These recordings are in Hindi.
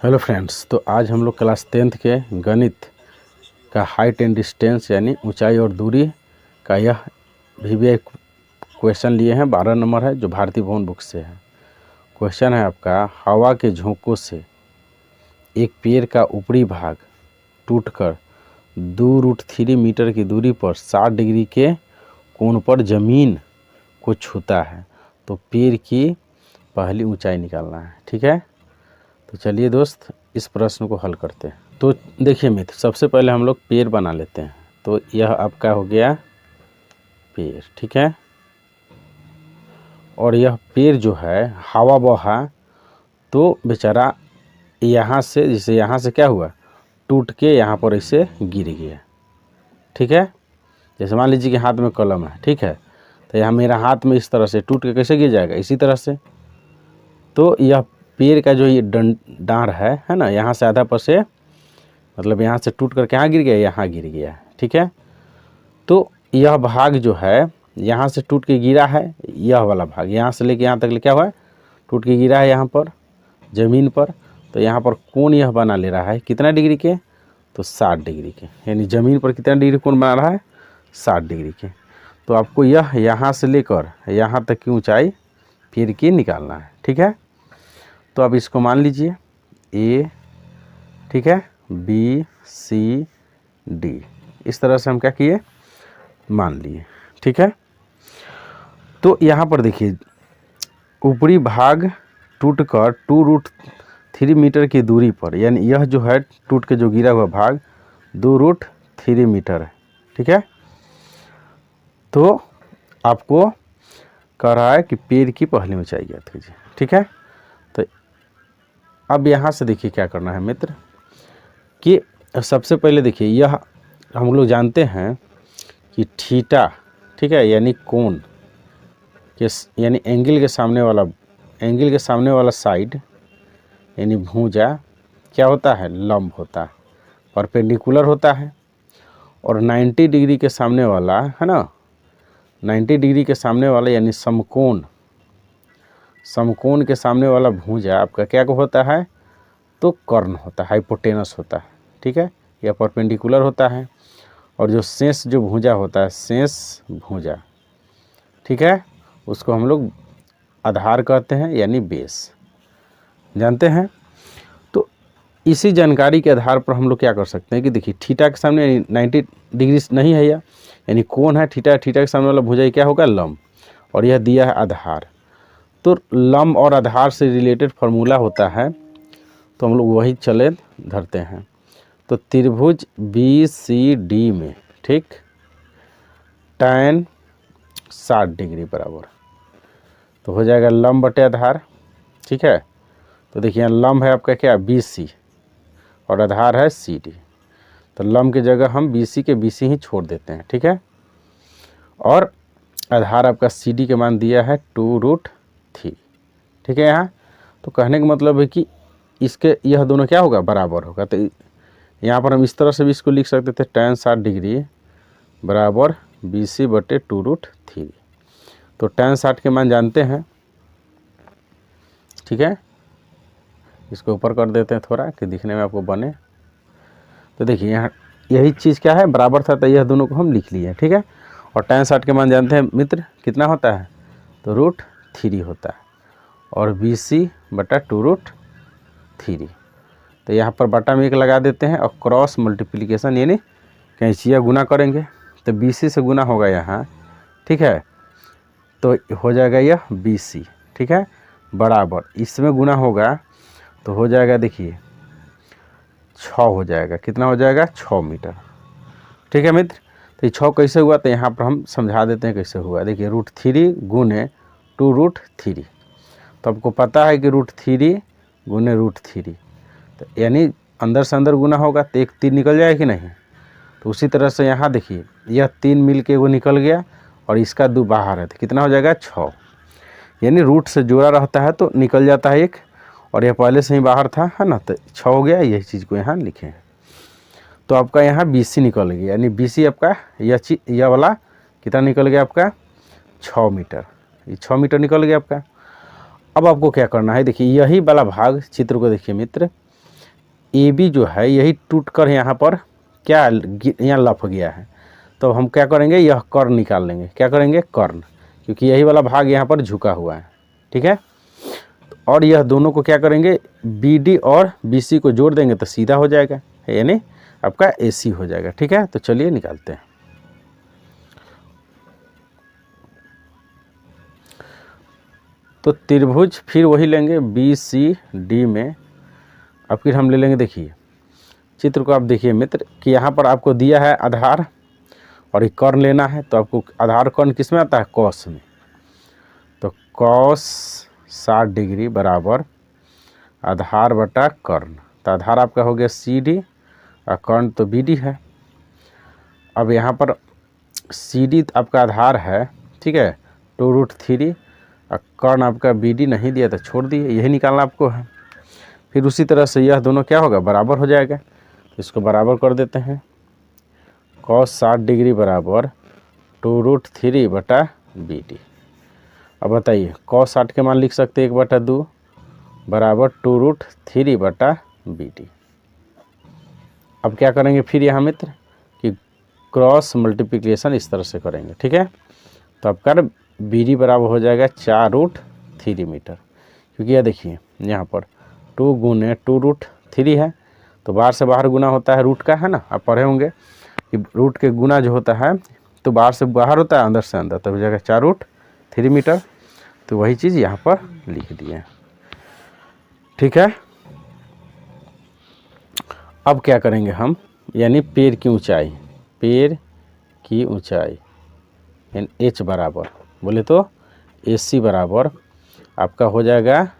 हेलो फ्रेंड्स, तो आज हम लोग क्लास 10th के गणित का हाइट एंड डिस्टेंस यानी ऊंचाई और दूरी का यह VBI क्वेश्चन लिए हैं। 12 नंबर है जो भारतीय भवन बुक से है। क्वेश्चन है आपका, हवा के झोंकों से एक पेड़ का ऊपरी भाग टूटकर 2√3 मीटर की दूरी पर 60 डिग्री के कोण पर जमीन को छूता है, तो पेड़ की पहली ऊंचाई निकालना है। ठीक है, तो चलिए दोस्त इस प्रश्न को हल करते हैं। तो देखिए मित्र, सबसे पहले हम लोग पेड़ बना लेते हैं। तो यह आपका हो गया पेड़, ठीक है। और यह पेड़ जो है हवा बहा तो बेचारा यहाँ से, जैसे यहाँ से क्या हुआ, टूट के यहाँ पर ऐसे गिर गया। ठीक है, जैसे मान लीजिए कि हाथ में कलम है, ठीक है, तो यहाँ मेरा हाथ में इस तरह से टूट के कैसे गिर जाएगा, इसी तरह से। तो यह पेड़ का जो ये डांर है ना, यहाँ से आधा पर से मतलब यहाँ से टूट कर कहाँ गिर गया, यहाँ गिर गया। ठीक है, तो यह भाग जो है यहाँ से टूट के गिरा है, यह वाला भाग यहाँ से लेके यहाँ तक क्या हुआ है, टूट के गिरा है यहाँ पर ज़मीन पर। तो यहाँ पर कोण यह बना ले रहा है कितना डिग्री के, तो 60 डिग्री के, यानी ज़मीन पर कितना डिग्री कोण बना रहा है, 60 डिग्री के। तो आपको यह यहाँ से लेकर यहाँ तक की ऊंचाई पेड़ की निकालना है। ठीक है, तो अब इसको मान लीजिए A, ठीक है, B, C, D, इस तरह से हम क्या किए, मान लिए। ठीक है, तो यहाँ पर देखिए ऊपरी भाग टूटकर 2√3 मीटर की दूरी पर, यानी यह जो है टूट के जो गिरा हुआ भाग 2√3 मीटर है। ठीक है, तो आपको कह रहा है कि पेड़ की पहली ऊंचाई ज्ञात कीजिए। ठीक है, तो अब यहाँ से देखिए क्या करना है मित्र, कि सबसे पहले देखिए यह हम लोग जानते हैं कि थीटा, ठीक है, यानी कोण के, यानी एंगल के सामने वाला साइड यानी भुजा क्या होता है, लंब होता है, परपेंडिकुलर होता है। और 90 डिग्री के सामने वाला है ना, 90 डिग्री के सामने वाला यानी समकोण के सामने वाला भुजा आपका क्या होता है, तो कर्ण होता है, हाइपोटेनस होता है। ठीक है, यह परपेंडिकुलर होता है। और जो शेष जो भुजा होता है, शेष भुजा, ठीक है, उसको हम लोग आधार कहते हैं, यानी बेस, जानते हैं। तो इसी जानकारी के आधार पर हम लोग क्या कर सकते हैं कि देखिए थीटा के सामने 90 डिग्री नहीं है यह, यानी कोण है थीटा के सामने वाला भुजा क्या होगा, लंब, और यह दिया है आधार। तो लंब और आधार से रिलेटेड फार्मूला होता है, तो हम लोग वही चले धरते हैं। तो त्रिभुज BCD में, ठीक, tan 60 डिग्री बराबर तो हो जाएगा लंब बटे आधार। ठीक है, तो देखिए यहाँ लंब है आपका क्या, BC, और आधार है CD। तो लंब की जगह हम BC के BC ही छोड़ देते हैं। ठीक है, और आधार आपका CD के मान दिया है 2√3। ठीक है, यहाँ तो कहने का मतलब है कि इसके यह दोनों क्या होगा, बराबर होगा। तो यहाँ पर हम इस तरह से भी इसको लिख सकते थे, tan 60 डिग्री बराबर BC बटे 2√3। तो tan 60 के मान जानते हैं। ठीक है, इसको ऊपर कर देते हैं थोड़ा कि दिखने में आपको बने। तो देखिए यहाँ यही चीज़ क्या है, बराबर था, तो यह दोनों को हम लिख लिए। ठीक है, और tan 60 के मान जानते हैं मित्र कितना होता है, तो √3 होता है, और BC बटा 2√3। तो यहाँ पर बटा में 1 लगा देते हैं, और क्रॉस मल्टीप्लिकेशन यानी कैंचिया गुना करेंगे, तो BC से गुना होगा यहाँ। ठीक है, तो हो जाएगा यह BC, ठीक है, बराबर इसमें गुना होगा तो हो जाएगा, देखिए 6 हो जाएगा, कितना हो जाएगा, 6 मीटर। ठीक है मित्र, तो ये 6 कैसे हुआ, तो यहाँ पर हम समझा देते हैं कैसे हुआ। देखिए √3 गुने 2√3, तो आपको पता है कि √3 गुने √3, तो यानी अंदर से अंदर गुना होगा तो 1 3 निकल जाएगा कि नहीं। तो उसी तरह से यहाँ देखिए यह 3 मिल के वो निकल गया, और इसका 2 बाहर है, तो कितना हो जाएगा, 6, यानी रूट से जोड़ा रहता है तो निकल जाता है 1, और यह पहले से ही बाहर था, है ना, तो 6 हो गया। यही चीज़ को यहाँ लिखे हैं। तो आपका यहाँ BC निकल गया, यानी BC आपका यह वाला कितना निकल गया आपका, 6 मीटर, ये 6 मीटर निकल गया आपका। अब आपको क्या करना है, देखिए यही वाला भाग चित्र को देखिए मित्र, ए बी जो है यही टूट कर यहाँ पर क्या यहाँ लप गया है। तो हम क्या करेंगे, यह कर्ण निकाल लेंगे। क्या करेंगे, कर्ण, क्योंकि यही वाला भाग यहाँ पर झुका हुआ है। ठीक है, और यह दोनों को क्या करेंगे, बी डी और बी सी को जोड़ देंगे तो सीधा हो जाएगा, यानी आपका ए सी हो जाएगा। ठीक है, तो चलिए निकालते हैं। तो त्रिभुज फिर वही लेंगे बी सी डी में। अब फिर हम ले लेंगे, देखिए चित्र को आप देखिए मित्र कि यहाँ पर आपको दिया है आधार और एक कर्ण लेना है। तो आपको आधार कर्ण किस में आता है, कॉस में। तो कॉस 60 डिग्री बराबर आधार बटा कर्ण। तो आधार आपका हो गया सी डी और कर्ण तो बी डी है। अब यहाँ पर सी डी आपका आधार है, ठीक है, 2√3 और कर्ण आपका बी डी नहीं दिया तो छोड़ दिए, यही निकालना आपको है। फिर उसी तरह से यह दोनों क्या होगा, बराबर हो जाएगा। इसको बराबर कर देते हैं। कॉस 60 डिग्री बराबर 2√3 बटा बी डी। अब बताइए, कॉस 60 के मान लिख सकते हैं 1/2 बराबर 2√3 बटा बी डी। अब क्या करेंगे फिर यहाँ मित्र कि क्रॉस मल्टीप्लिकेशन इस तरह से करेंगे। ठीक है, तो आपका बी डी बराबर हो जाएगा 4√3 मीटर, क्योंकि यह देखिए यहाँ पर 2 गुने 2√3 है, तो बाहर से बाहर गुना होता है रूट का, है ना। आप पढ़े होंगे कि रूट के गुना जो होता है तो बाहर से बाहर होता है, अंदर से अंदर, तो हो जाएगा 4√3 मीटर। तो वही चीज़ यहाँ पर लिख दिए। ठीक है, अब क्या करेंगे हम, यानी पेड़ की ऊंचाई, पेड़ की ऊंचाई यानी एच बराबर बोले तो ए सी बराबर आपका हो जाएगा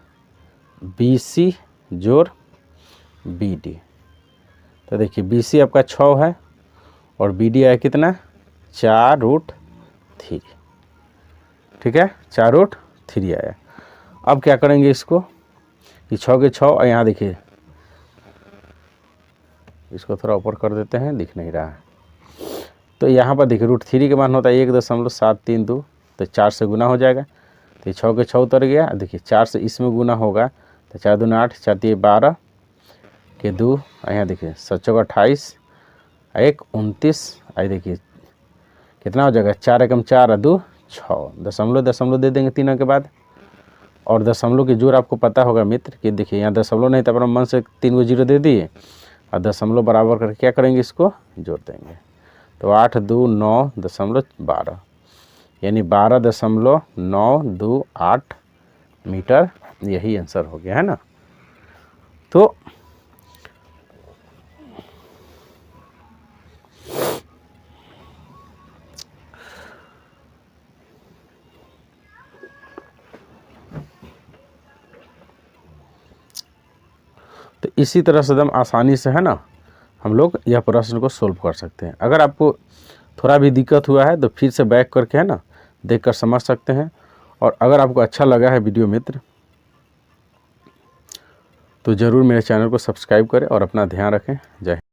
बी सी जोड़ बी डी। तो देखिए बी सी आपका 6 है और बी डी आया कितना, 4√3। ठीक है, 4√3 आया। अब क्या करेंगे इसको, ये 6 के 6 और यहाँ देखिए इसको थोड़ा ऊपर कर देते हैं, दिख नहीं रहा है। तो यहाँ पर देखिए √3 के मान होता है 1.732, तो 4 से गुना हो जाएगा। तो 6 के 6 उतर गया। देखिए 4 से इसमें गुना होगा तो 4 दूना 8, 4 3 12 के 2, यहाँ देखिए 7 28, 1 29, आई देखिए कितना हो जाएगा, 4 एकम 4 और 2 6, दशमलव दे देंगे तीनों के बाद। और दशमलव की जोड़ आपको पता होगा मित्र कि देखिए यहाँ दशमलव नहीं था, अपना मन से 3 को 0 दे दिए और दशमलव बराबर करके क्या करेंगे, इसको जोड़ देंगे। तो 8 2 9.12 यानी 12.928 मीटर, यही आंसर हो गया, है ना। तो इसी तरह से एकदम आसानी से, है ना, हम लोग यह प्रश्न को सोल्व कर सकते हैं। अगर आपको थोड़ा भी दिक्कत हुआ है तो फिर से बैक करके, है ना, देखकर समझ सकते हैं। और अगर आपको अच्छा लगा है वीडियो मित्र तो ज़रूर मेरे चैनल को सब्सक्राइब करें और अपना ध्यान रखें। जय हिंद।